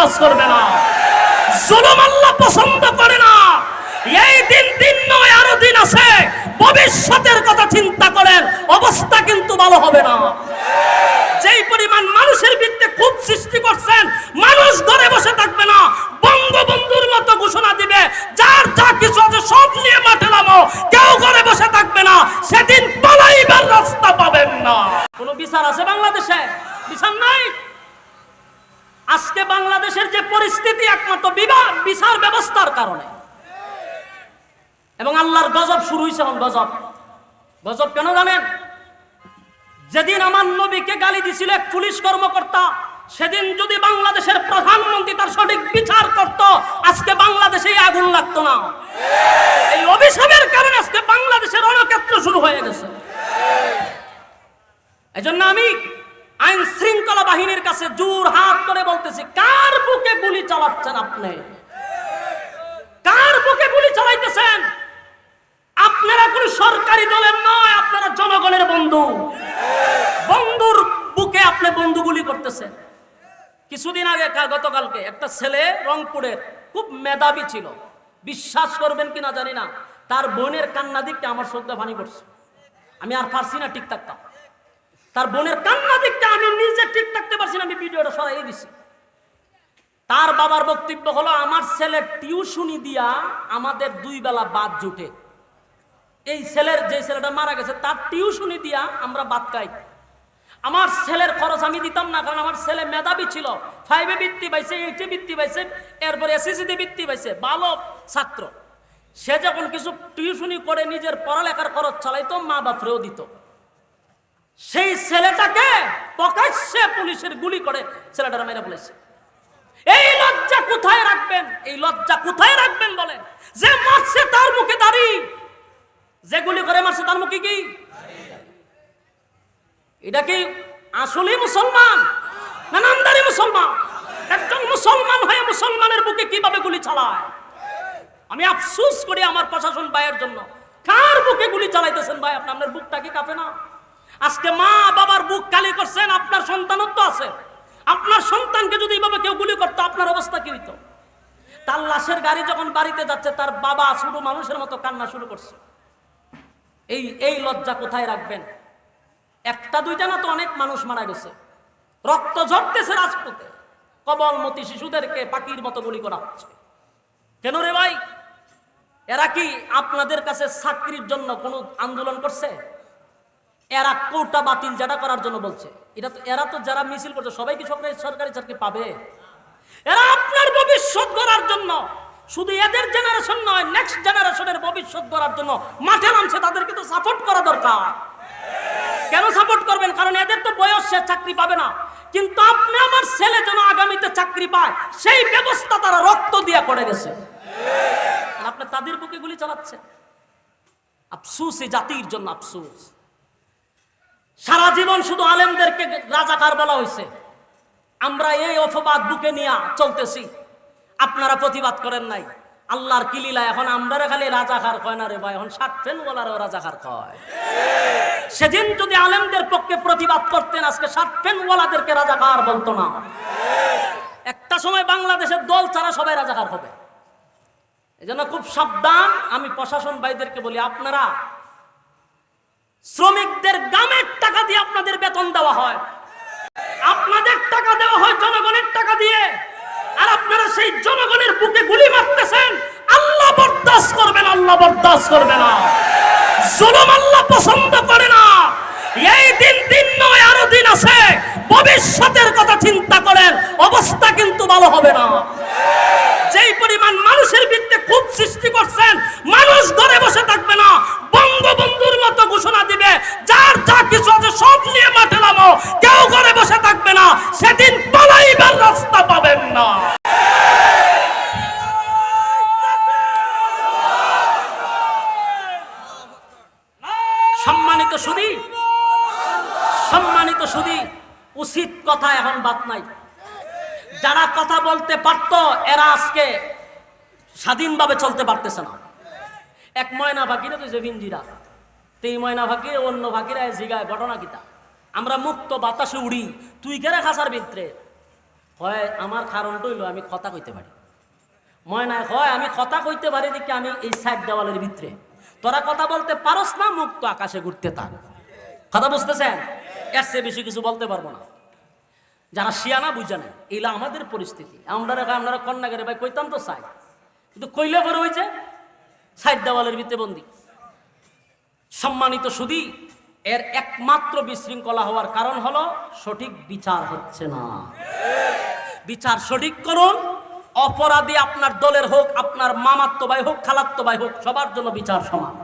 বরদাস্ত করবে না। জুলুম আল্লাহ পছন্দ করে না। এই দিন নয়, আরো দিন আছে। ভবিষ্যতের কথা চিন্তা করেন, অবস্থা কিন্তু ভালো হবে না। যেই পরিমাণ মানুষের বিরুদ্ধে ক্ষোভ সৃষ্টি করছেন, মানুষ ঘরে বসে থাকবে না। বঙ্গবন্ধুর মতো ঘোষণা দিবে, যার যা কিছু আছে সব নিয়ে মাঠে নামো, কেউ ঘরে বসে থাকবে না। সেদিন পালাইবার রাস্তা পাবেন না। কোন বিচার আছে বাংলাদেশে? বিচার নাই। আজকে বাংলাদেশের যে পরিস্থিতি, একমাত্র বিচার ব্যবস্থার কারণে। এবং আল্লাহর গজব শুরু হয়েছে। গজব গজব কেন জানেন? যেদিন আমার নবীকে গালি দিছিল এক পুলিশ কর্মকর্তা, সেদিন যদি বাংলাদেশের প্রধানমন্ত্রী তার সঠিক বিচার করত, আজকে বাংলাদেশে আগুন লাগতো না। এই অভিশাপের কারণে আজকে বাংলাদেশের রণক্ষেত্র শুরু হয়ে গেছে। এজন্য আমি আইন শৃঙ্খলা বাহিনীর কাছে জোর হাত করে বলতেছি, কার বুকে গুলি চালাচ্ছেন আপনি? কার বুকে গুলি চালাইতেছেন? আপনারা কোন সরকারি দলের নয়, আপনারা জনগণের বন্ধু। বন্ধুর বুকে আপনি বন্ধু গুলি করতেছেন। কিছুদিন আগে, গতকালকে একটা ছেলে রংপুরের, খুব মেধাবী ছিল। বিশ্বাস করবেন কিনা জানি না, তার বোনের কান্না দেখতে আমার শ্রদ্ধা পানি করছে। আমি আর পারছি না ঠিক থাকতাম। তার বোনের কান্না দেখতে আমি নিজে ঠিক থাকতে পারছি না। আমি ভিডিওটা সরাই দিছি। তার বাবার বক্তব্য হলো, আমার ছেলে টিউশনি দিয়া আমাদের 2 বেলা বাদ জুটে। এই ছেলের, যে ছেলেটা মারা গেছে, তার টিউশনি দিয়া আমরা বাদ খাই। আমার ছেলের খরচ আমি দিতাম না, কারণ আমার ছেলে মেধাবী ছিল। 5-এ বৃত্তি পাইছে, 8-এ বৃত্তি পাইছে, এরপরে এসএসসিতে বৃত্তি পাইছে, ভালো ছাত্র। সে যখন কিছু টিউশনি করে নিজের পড়ালেখার খরচ চালাইতো, মা বাপরেও দিত। সেই ছেলেটাকে প্রকাশ্যে পুলিশের গুলি করে ছেলেটারা মেরে ফেলেছে। এই লজ্জা কোথায় রাখবেন? এই লজ্জা কোথায় রাখবেন বলেন? যে মারছে তার মুখে দাড়ি, যে গুলি করে মারছে তার মুখে কি? এটা কি আসলে মুসলমান না নামদারি মুসলমান? একজন মুসলমান হয়ে মুসলমানের বুকে কিভাবে গুলি চালায়? আমি আফসোস করি আমার প্রশাসন ভাইয়ের জন্য। কার বুকে গুলি চালাইতেছেন ভাই? আপনার বুকটা কি কাঁপে না? আজকে মা বাবার বুক খালি করছেন, আপনার সন্তানত্ব আছে। আপনার সন্তানকে যদি এইভাবে কেউ গুলি করতো, আপনার অবস্থা কি হইতো? তার লাশের গাড়ি যখন বাড়িতে যাচ্ছে, তার বাবা শুধু মানুষের মতো কান্না শুরু করছে। এই লজ্জা কোথায় রাখবেন? একটা দুইটা না তো, অনেক মানুষ মারা গেছে। রক্ত ঝরতেছে রাজপথে। কবলমতি শিশুদেরকে পাখির মতো গুলি করা হচ্ছে। কেন রে ভাই? এরা কি আপনাদের কাছে চাকরির জন্য কোনো আন্দোলন করছে? এরা কোটা বাতিল যেটা করার জন্য বলছে। এরা তো যারা মিছিল করছে, সবাই কি সরকারি চাকরি পাবে? এরা আপনার ভবিষ্যৎ গড়ার জন্য, শুধু এদের জেনারেশন নয়, নেক্সট জেনারেশনের ভবিষ্যৎ গড়ার জন্য মাঠে নামছে। তাদেরকে তো সাপোর্ট করা দরকার। কেন সাপোর্ট করবেন? কারণ এদের তো বয়স, সে চাকরি পাবে না। কিন্তু আপনি আমার ছেলে যেন আগামীতে চাকরি পায়, সেই ব্যবস্থা তারা রক্ত দিয়া করে গেছে। আপনি তাদের বুকে গুলি চালাচ্ছেন। আফসোস এই জাতির জন্য, আফসোস। সারা জীবন শুধু আলেমদেরকে রাজাকার বলা হয়েছে। আমরা এই অপবাদ বুকে নিয়ে চলতেছি। আপনারা প্রতিবাদ করেন নাই। আল্লাহর কিলীলা, এখন আমরা খালি রাজাকার কয় না রে ভাই, এখন শার্ট প্যান্ট ওয়ালারও রাজাকার কয়। সেদিন যদি আলেমদের পক্ষে প্রতিবাদ করতেন, আজকে শার্ট প্যান্ট ওয়ালাদেরকে রাজাকার বলতো না। একটা সময় বাংলাদেশের দল ছাড়া সবাই রাজাকার হবে। এজন্য খুব সাবধান। আমি প্রশাসন ভাইদেরকে বলি, আপনারা শ্রমিকদের গামের টাকা দিয়ে আপনাদের বেতন দেওয়া হয়, আপনাদের টাকা দেওয়া হয় জনগণের টাকা দিয়ে, আর আপনারা সেই জনগণের বুকে গুলি মারতেছেন। আল্লাহ বরদাস্ত করবে না, আল্লাহ বরদাস্ত করবে না। জুলুম আল্লাহ পছন্দ করে না। এই দিন নয়, আরো দিন আছে। ভবিষ্যতের কথা চিন্তা করেন, অবস্থা কিন্তু ভালো হবে না। যেই পরিমাণ মানুষের বিরুদ্ধে ক্ষোভ সৃষ্টি করছেন, মানুষ ঘরে বসে থাকবে না। বঙ্গবন্ধুর মতো ঘোষণা দিবে, যার যা কিছু আছে সব নিয়ে মাঠে নামো, কেউ ঘরে বসে থাকবে না। সেদিন পালাইবার রাস্তা পাবেন না। সম্মানিত সুধী, উচিত কথা এখন বাদ নাই। যারা কথা বলতে পারত, এরা আজকে স্বাধীনভাবে চলতে পারতেছে না। এক ময়না ফাঁকিরা তো ভিঞ্জিরা, এই ময়না ফাঁকির অন্য ফাঁকিরা জিগায় ঘটনা কিতা। আমরা মুক্ত বাতাসে উড়ি, তুই কেরা খাসার ভিতরে? হয় আমার কারণটা হইলো আমি কথা কইতে পারি, ময়নায় হয় আমি কথা কইতে পারি দেখি আমি এই সাইড দেওয়ালের ভিতরে, তোরা কথা বলতে পারস না, মুখ তো আকাশে ঘুরতে থাক। কথা বুঝতেছেন? এর চেয়ে বেশি কিছু বলতে পারবো না। যারা শিয়ানা বুঝে নেন, এইলা আমাদের পরিস্থিতি। আমরা কন্যাগারে ভাই কইতাম তো চাই, কিন্তু কইলে পরে হয়েছে সাইড দেওয়ালের ভিতরে বন্দি। সম্মানিত সুধী, এর একমাত্র বিশৃঙ্খলা হওয়ার কারণ হলো সঠিক বিচার হচ্ছে না। বিচার সঠিক করুন। অপরাধী আপনার দলের হোক, আপনার মামাত্ম ভাই হোক, খালাত্ম ভাই হোক, সবার জন্য বিচার সমান।